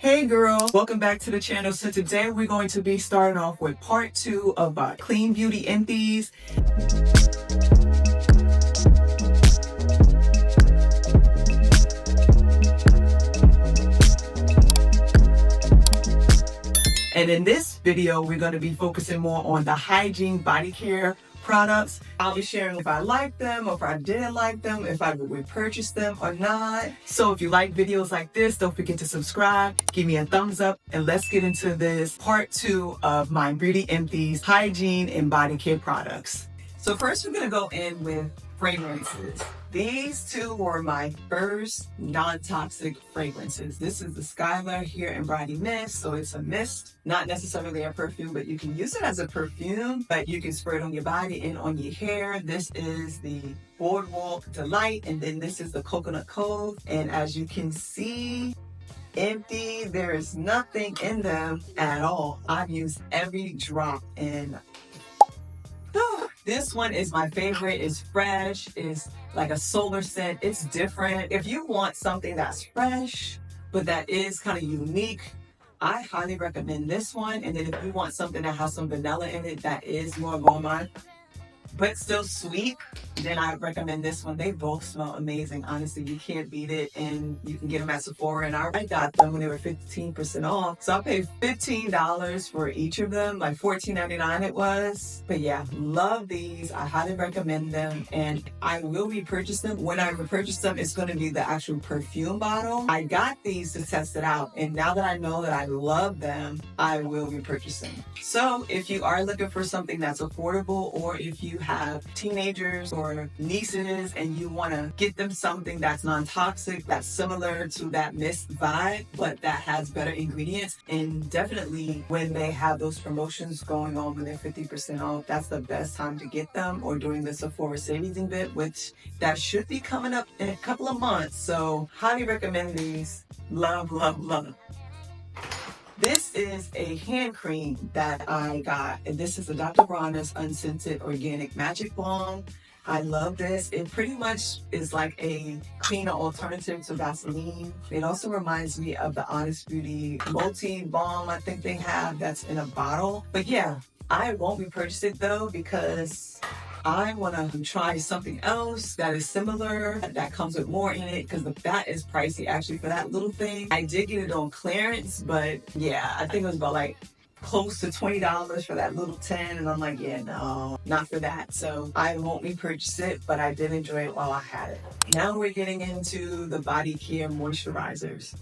Hey girl, welcome back to the channel. So today we're going to be starting off with part 2 of our Clean Beauty Empties. And in this video, we're going to be focusing more on the Hygiene Bodycare products. I'll be sharing if I like them or if I didn't like them, if I would repurchase them or not. So if you like videos like this, don't forget to subscribe, give me a thumbs up, and let's get into this part 2 of my Beauty Empties Hygiene and Body Care products. So first we're going to go in with fragrances. These two were my first non-toxic fragrances. This is the Skylar here in Body Mist. So it's a mist, not necessarily a perfume, but you can use it as a perfume, but you can spray it on your body and on your hair. This is the Boardwalk Delight, and then this is the Coconut Cove. And as you can see, empty, there is nothing in them at all. I've used every drop, and this one is my favorite. It's fresh. It's like a solar scent. It's different. If you want something that's fresh, but that is kind of unique, I highly recommend this one. And then if you want something that has some vanilla in it that is more gourmand, but still sweet, then I recommend this one. They both smell amazing. Honestly, you can't beat it, and you can get them at Sephora. And I got them when they were 15% off. So I paid $15 for each of them, like $14.99 it was. But yeah, love these. I highly recommend them, and I will repurchase them. When I repurchase them, it's going to be the actual perfume bottle. I got these to test it out, and now that I know that I love them, I will repurchase them. So if you are looking for something that's affordable, or if you have teenagers or nieces and you want to get them something that's non-toxic, that's similar to that Misc vibe, but that has better ingredients, and definitely when they have those promotions going on when they're 50% off, that's the best time to get them, or during the Sephora savings event, which that should be coming up in a couple of months. So highly recommend these. Love, love, love. This is a hand cream that I got, and this is the Dr. Bronners Unscented Organic Magic Balm. I love this. It pretty much is like a cleaner alternative to Vaseline. It also reminds me of the Honest Beauty Multi Balm I think they have that's in a bottle. But yeah, I won't repurchase it though, because I want to try something else that is similar, that comes with more in it, because that is pricey actually for that little thing. I did get it on clearance, but yeah, I think it was about like close to $20 for that little 10, and I'm like, yeah, no, not for that. So I won't repurchase it, but I did enjoy it while I had it. Now we're getting into the Bodycare moisturizers.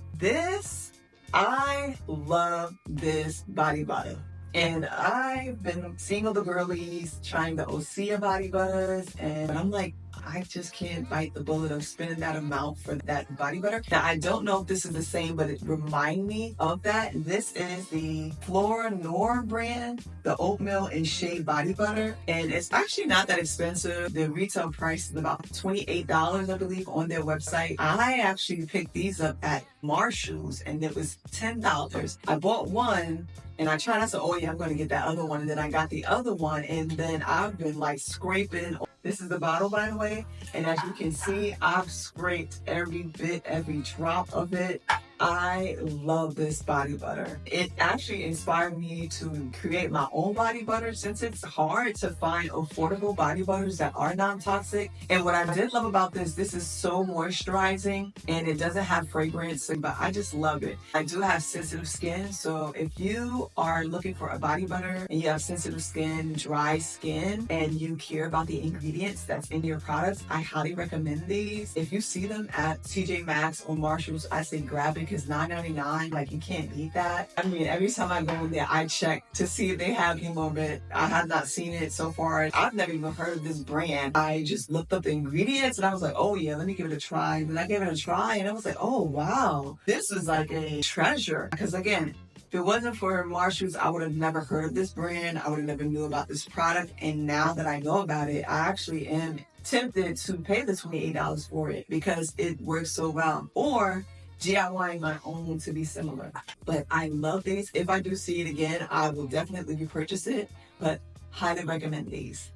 I love this body butter. And I've been seeing all the girlies trying the Osea body butters, and I'm like, I just can't bite the bullet of spending that amount for that body butter. Now, I don't know if this is the same, but it reminds me of that. This is the Flora Noor brand, the Oatmeal and Shea body butter. And it's actually not that expensive. The retail price is about $28, I believe, on their website. I actually picked these up at Marshall's, and it was $10. I bought one, and I tried, I said, oh yeah, I'm going to get that other one. And then I got the other one, and then I've been like scraping. This is the bottle, by the way. And as you can see, I've scraped every bit, every drop of it. I love this body butter. It actually inspired me to create my own body butter, since it's hard to find affordable body butters that are non-toxic. And what I did love about this is so moisturizing, and it doesn't have fragrance, but I just love it. I do have sensitive skin, so if you are looking for a body butter and you have sensitive skin, dry skin, and you care about the ingredients that's in your products, I highly recommend these. If you see them at TJ Maxx or Marshall's, I say grab it, because $9.99, like, you can't beat that. I mean, every time I go in there, I check to see if they have any more of it. I have not seen it so far. I've never even heard of this brand. I just looked up the ingredients, and I was like, oh yeah, let me give it a try. And I gave it a try, and I was like, oh wow, this is like a treasure. Because again, if it wasn't for Marshall's, I would have never heard of this brand. I would have never knew about this product. And now that I know about it, I actually am tempted to pay the $28 for it, because it works so well. Or DIYing my own to be similar. But I love these. If I do see it again, I will definitely repurchase it, but highly recommend these.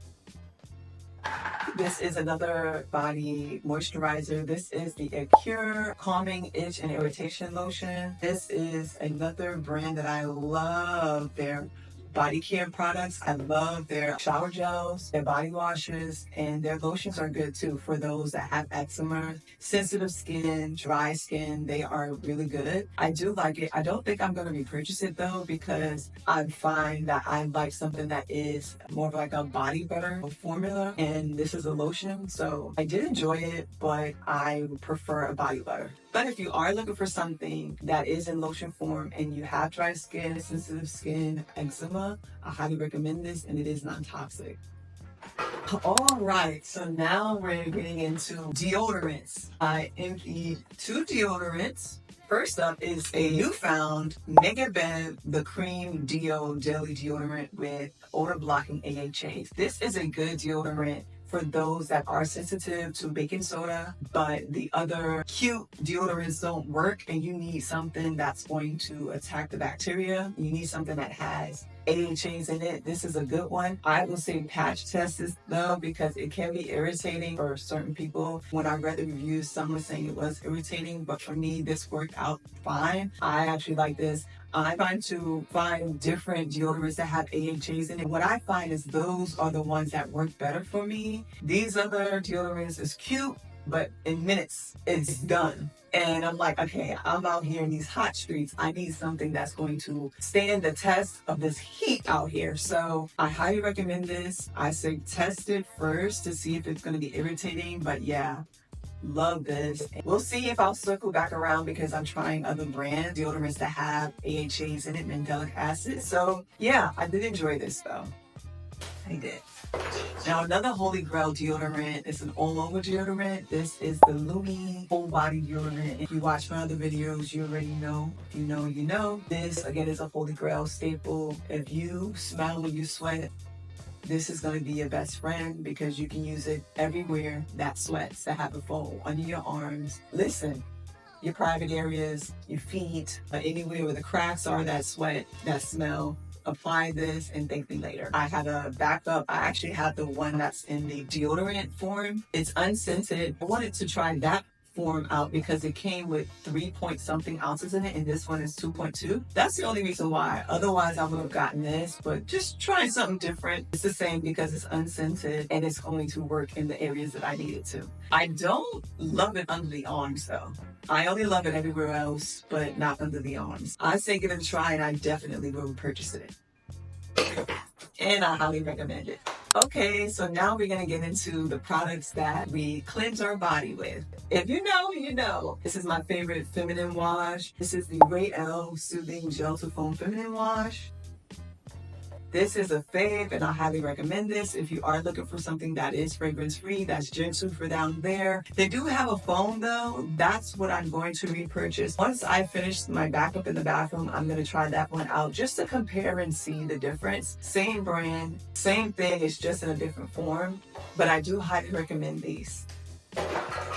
This is another body moisturizer. This is the Acure Calming Itch and Irritation Lotion. This is another brand that I love. Their Bodycare products. I love their shower gels, their body washes, and their lotions are good too for those that have eczema, sensitive skin, dry skin. They are really good. I do like it. I don't think I'm going to repurchase it though, because I find that I like something that is more of like a body butter formula, and this is a lotion. So I did enjoy it, but I prefer a body butter. But if you are looking for something that is in lotion form and you have dry skin, sensitive skin, eczema, I highly recommend this, and it is non-toxic. All right, so now we're getting into deodorants. I emptied 2 deodorants. First up is a newfound Mega Bev, the Cream Deo Daily Deodorant with odor blocking AHAs. This is a good deodorant for those that are sensitive to baking soda, but the other cute deodorants don't work and you need something that's going to attack the bacteria. You need something that has AHAs in it. This is a good one. I will say patch test this though, because it can be irritating for certain people. When I read the reviews, some were saying it was irritating, but for me, this worked out fine. I actually like this. I find to find different deodorants that have AHAs in it. What I find is those are the ones that work better for me. These other deodorants is cute, but in minutes it's done. And I'm like, okay, I'm out here in these hot streets. I need something that's going to stand the test of this heat out here. So I highly recommend this. I say test it first to see if it's going to be irritating, but yeah. Love this. We'll see if I'll circle back around, because I'm trying other brand deodorants that have AHAs in it, mandelic acid. So yeah, I did enjoy this though. I did. Now another holy grail deodorant is an all-over deodorant. This is the Lumi Whole Body Deodorant. If you watch my other videos, you already know. If you know, you know. This again is a holy grail staple. If you smell when you sweat, this is going to be your best friend, because you can use it everywhere that sweats, that have a fold under your arms. Listen, your private areas, your feet, anywhere where the cracks are that sweat, that smell. Apply this and thank me later. I had a backup. I actually had the one that's in the deodorant form. It's unscented. I wanted to try that form out because it came with 3 point something ounces in it, and this one is 2.2. That's the only reason why. Otherwise, I would have gotten this, but just trying something different. It's the same because it's unscented and it's going to work in the areas that I need it to. I don't love it under the arms though. I only love it everywhere else, but not under the arms. I say give it a try, and I definitely will purchase it. And I highly recommend it. Okay, so now we're going to get into the products that we cleanse our body with. If you know, you know. This is my favorite feminine wash. This is the Ray L Soothing Gel to Foam Feminine Wash. This is a fave, and I highly recommend this if you are looking for something that is fragrance-free, that's gentle for down there. They do have a foam though. That's what I'm going to repurchase. Once I finish my backup in the bathroom, I'm going to try that one out just to compare and see the difference. Same brand, same thing, it's just in a different form. But I do highly recommend these.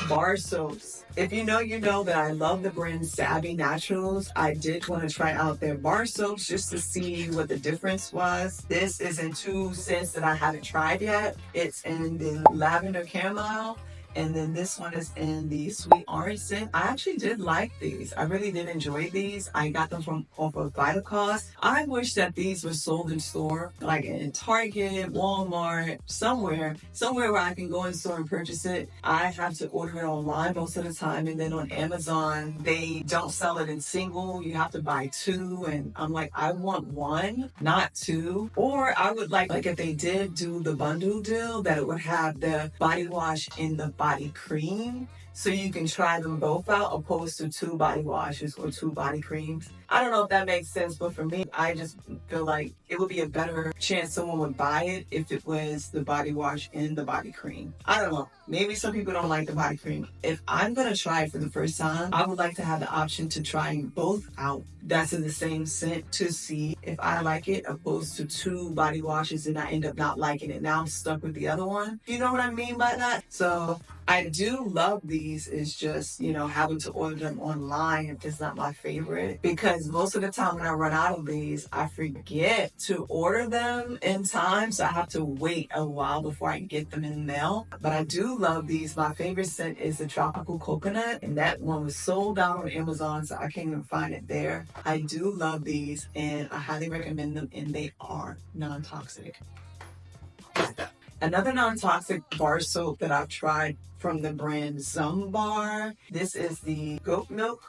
Bar soaps. If you know, you know that I love the brand Saavy Naturals. I did want to try out their bar soaps just to see what the difference was. This is in 2 scents that I haven't tried yet. It's in the Lavender Chamomile, and then this one is in the Sweet Orange scent. I actually did like these. I really did enjoy these. I got them from off of Vital Cost. I wish that these were sold in store, like in Target, Walmart, somewhere where I can go in store and purchase it. I have to order it online most of the time, and then on Amazon, they don't sell it in single. You have to buy 2, and I'm like, I want 1, not 2. Or I would like if they did do the bundle deal, that it would have the body wash in the body cream, so you can try them both out, opposed to 2 body washes or 2 body creams. I don't know if that makes sense, but for me, I just feel like it would be a better chance someone would buy it if it was the body wash and the body cream. I don't know. Maybe some people don't like the body cream. If I'm going to try it for the first time, I would like to have the option to try both out. That's in the same scent, to see if I like it, opposed to 2 body washes and I end up not liking it. Now I'm stuck with the other one. You know what I mean by that? So I do love these. It's just, having to order them online is not my favorite, because most of the time when I run out of these, I forget to order them in time. So I have to wait a while before I get them in the mail. But I do love these. My favorite scent is the tropical coconut, and that one was sold out on Amazon, so I can't even find it there. I do love these, and I highly recommend them, and they are non-toxic. Another non-toxic bar soap that I've tried from the brand Zumbar. This is the goat milk.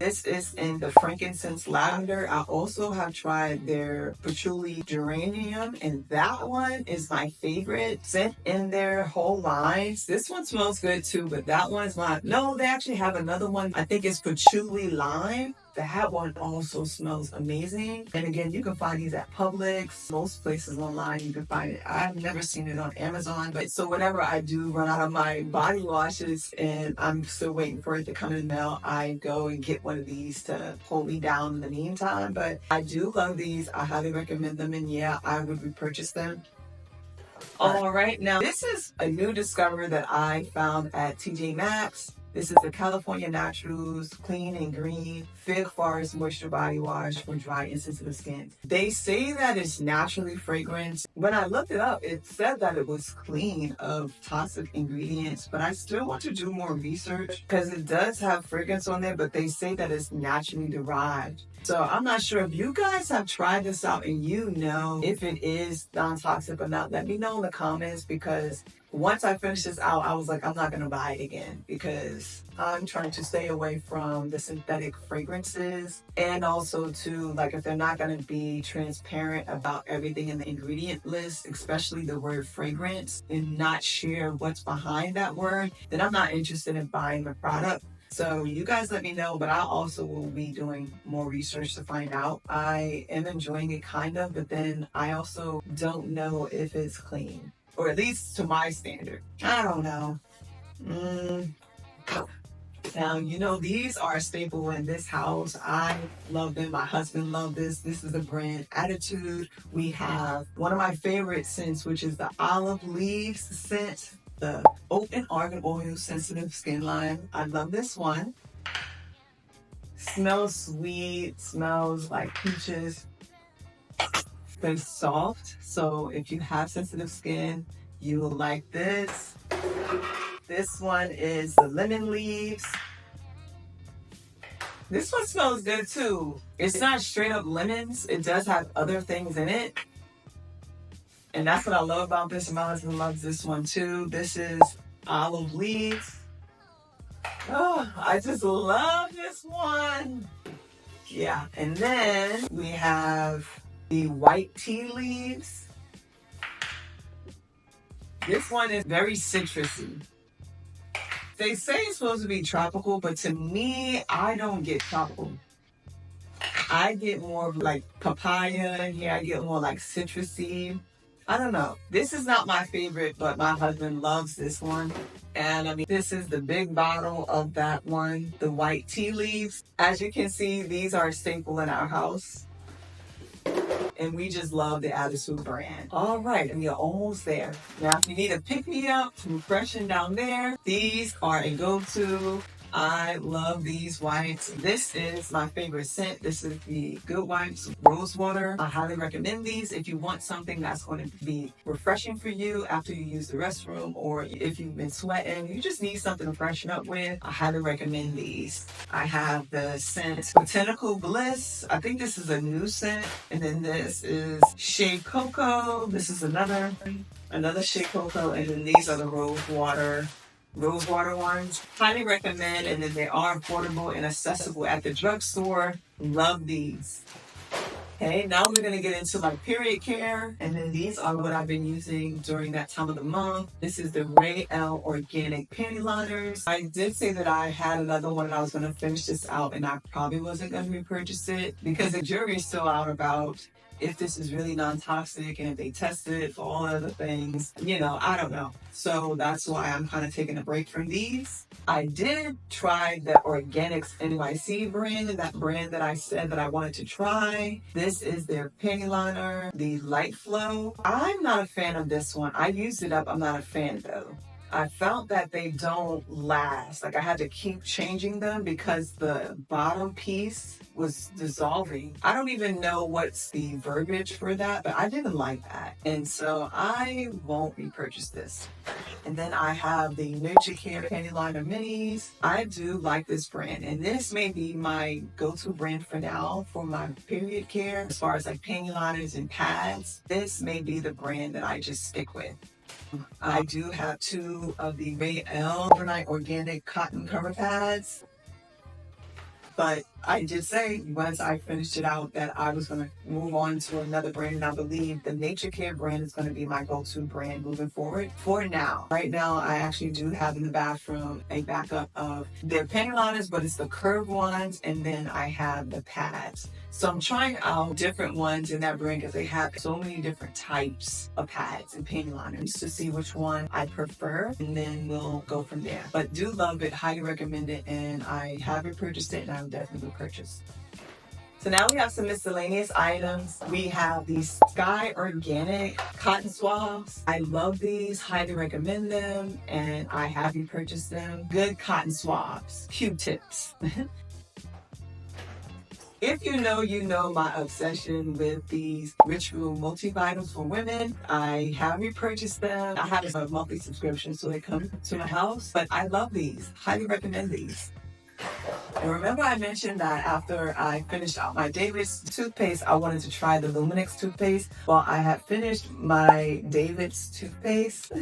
This is in the Frankincense Lavender. I also have tried their patchouli geranium, and that one is my favorite scent in their whole lines. This one smells good too, but that one is not. No, they actually have another one. I think it's patchouli lime. That one also smells amazing. And again, you can find these at Publix. Most places online you can find it. I've never seen it on Amazon. But so whenever I do run out of my body washes and I'm still waiting for it to come in the mail, I go and get one of these to hold me down in the meantime. But I do love these. I highly recommend them. And yeah, I would repurchase them. All right, now this is a new discovery that I found at TJ Maxx. This is the California Naturals Clean and Green Fig Forest Moisture Body Wash for dry and sensitive skin. They say that it's naturally fragrant. When I looked it up, it said that it was clean of toxic ingredients, but I still want to do more research because it does have fragrance on there, but they say that it's naturally derived. So I'm not sure if you guys have tried this out and you know if it is non-toxic or not. Let me know in the comments, because once I finished this out, I was like, I'm not going to buy it again, because I'm trying to stay away from the synthetic fragrances, and also to, like, if they're not going to be transparent about everything in the ingredient list, especially the word fragrance, and not share what's behind that word, then I'm not interested in buying the product. So you guys let me know, but I also will be doing more research to find out. I am enjoying it kind of, but then I also don't know if it's clean, or at least to my standard. I don't know. Now, these are a staple in this house. I love them. My husband loves this. This is the brand Attitude. We have one of my favorite scents, which is the olive leaves scent, the oat and argan oil sensitive skin line. I love this one. Smells sweet, smells like peaches. Very soft, so if you have sensitive skin, you will like this. This one is the lemon leaves. This one smells good too. It's not straight up lemons. It does have other things in it. And that's what I love about this. My husband loves this one too. This is olive leaves. Oh, I just love this one. Yeah, and then we have the white tea leaves. This one is very citrusy. They say it's supposed to be tropical, but to me, I don't get tropical. I get more of like papaya, and here I get more like citrusy. I don't know. This is not my favorite, but my husband loves this one. And I mean, this is the big bottle of that one, the white tea leaves. As you can see, these are a staple in our house. And we just love the Attitude brand. All right, and you're almost there. Now, if you need a pick-me-up, some freshen down there, these are a go-to. I love these wipes. This is my favorite scent. This is the Good Wipes Rose Water. I highly recommend these if you want something that's going to be refreshing for you after you use the restroom, or if you've been sweating, you just need something to freshen up with. I highly recommend these. I have the scent Botanical Bliss. I think this is a new scent. And then this is Shea Cocoa. This is another Shea Cocoa. And then these are the Rose Water ones. Highly recommend, and then they are affordable and accessible at the drugstore. Love these. Okay, now we're going to get into my period care, and then these are what I've been using during that time of the month. This is the Ray L Organic Panty Liners. I did say that I had another one and I was going to finish this out, and I probably wasn't going to repurchase it because the jury is still out about if this is really non-toxic and if they tested it for all other things. I don't know. So that's why I'm kind of taking a break from these. I did try the Organics NYC brand, that brand that I said that I wanted to try. This is their panty liner, the Light Flow. I'm not a fan of this one. I used it up. I'm not a fan though. I found that they don't last. Like I had to keep changing them because the bottom piece was dissolving. I don't even know what's the verbiage for that, but I didn't like that. And so I won't repurchase this. And then I have the Nutri-Care Panty Liner Minis. I do like this brand, and this may be my go-to brand for now for my period care. As far as like panty liners and pads, this may be the brand that I just stick with. I do have 2 of the L overnight organic cotton cover pads. But I did say once I finished it out that I was going to move on to another brand, and I believe the Nature Care brand is going to be my go-to brand moving forward for now. Right now, I actually do have in the bathroom a backup of their panty liners, but it's the curved ones, and then I have the pads. So I'm trying out different ones in that brand because they have so many different types of pads and panty liners to see which one I prefer, and then we'll go from there. But do love it, highly recommend it, and I haven't purchased it, and I will definitely purchase. So now we have some miscellaneous items. We have these Sky Organic cotton swabs. I love these, highly recommend them, and I have repurchased them. Good cotton swabs, Q-tips. If you know my obsession with these ritual multivitamins for women. I have repurchased them. I have a monthly subscription, so they come to my house. But I love these. Highly recommend these. And remember I mentioned that after I finished out my David's toothpaste, I wanted to try the Luminix toothpaste. Well, I have finished my David's toothpaste.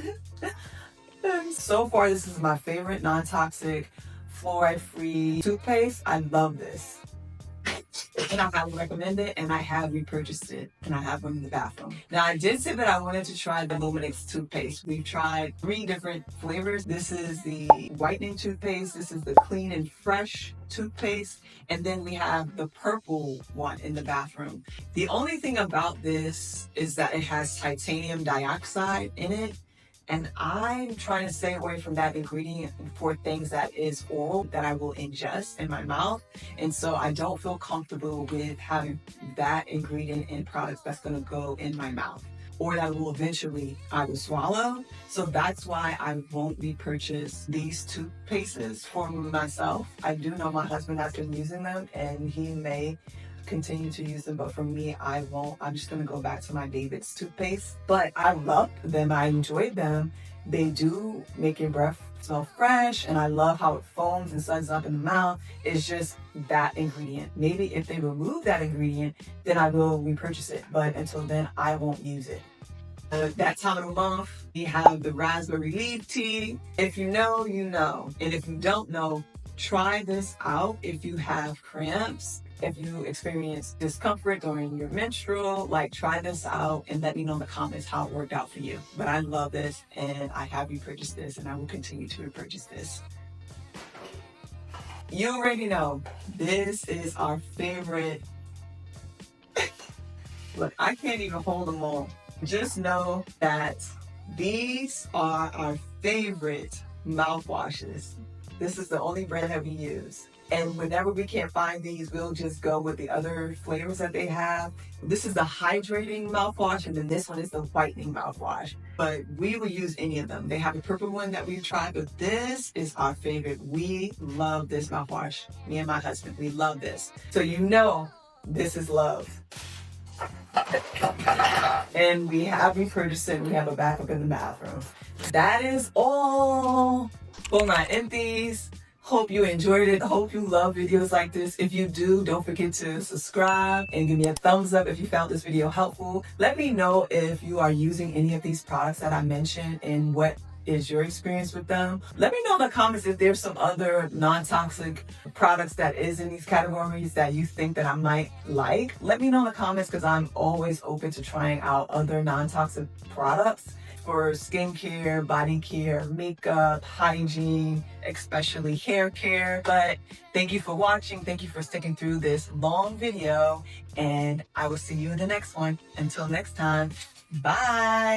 So far, this is my favorite non-toxic, fluoride-free toothpaste. I love this. And I highly recommend it, and I have repurchased it, and I have them in the bathroom. Now, I did say that I wanted to try the Luminix toothpaste. We've tried 3 different flavors. This is the whitening toothpaste, this is the clean and fresh toothpaste, and then we have the purple one in the bathroom. The only thing about this is that it has titanium dioxide in it. And I'm trying to stay away from that ingredient for things that is oral that I will ingest in my mouth. And so I don't feel comfortable with having that ingredient in products that's going to go in my mouth or that will eventually I will swallow. So that's why I won't repurchase these toothpastes for myself. I do know my husband has been using them and he may continue to use them, but for me, I won't. I'm just gonna go back to my David's toothpaste. But I love them, I enjoyed them. They do make your breath smell fresh, and I love how it foams and suds up in the mouth. It's just that ingredient. Maybe if they remove that ingredient, then I will repurchase it, but until then, I won't use it. That time of the month, we have the raspberry leaf tea. If you know, you know. And if you don't know, try this out if you have cramps. If you experience discomfort during your menstrual, try this out and let me know in the comments how it worked out for you. But I love this and I have repurchased this and I will continue to repurchase this. You already know, this is our favorite. Look, I can't even hold them all. Just know that these are our favorite mouthwashes. This is the only brand that we use. And whenever we can't find these, we'll just go with the other flavors that they have. This is the hydrating mouthwash, and then this one is the whitening mouthwash. But we will use any of them. They have a purple one that we've tried, but this is our favorite. We love this mouthwash. Me and my husband, we love this. So you know this is love. And we have repurchased it. We have a backup in the bathroom. That is all for my empties. Hope you enjoyed it. Hope you love videos like this. If you do, don't forget to subscribe and give me a thumbs up if you found this video helpful. Let me know if you are using any of these products that I mentioned and what is your experience with them. Let me know in the comments if there's some other non-toxic products that is in these categories that you think that I might like. Let me know in the comments because I'm always open to trying out other non-toxic products for skincare, body care, makeup, hygiene, especially hair care. But thank you for watching. Thank you for sticking through this long video, and I will see you in the next one. Until next time, bye.